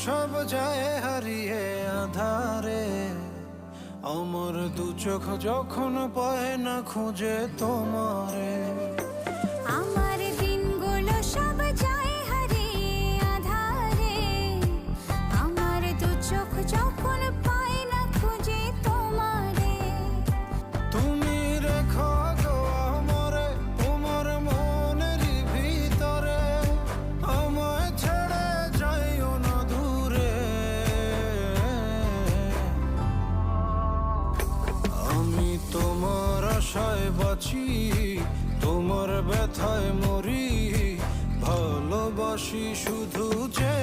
সব যায় হারিয়ে আধারে, আমার দু চোখ যখন পায় না খুঁজে তোমারে। আমার দিনগুলো সব যায় হারিয়ে আঁধারে, আমার দু চোখ যখন পায় না খুঁজে তোমারে। তুমি রেখো গো আমারে তোমার মনেরই ভিতরে, আমায় ছেড়ে যাইও না দূরে। আমি তোমার আশায় বাঁচি, তোমার ব্যথায় মরি, ভালোবাসি শুধু যে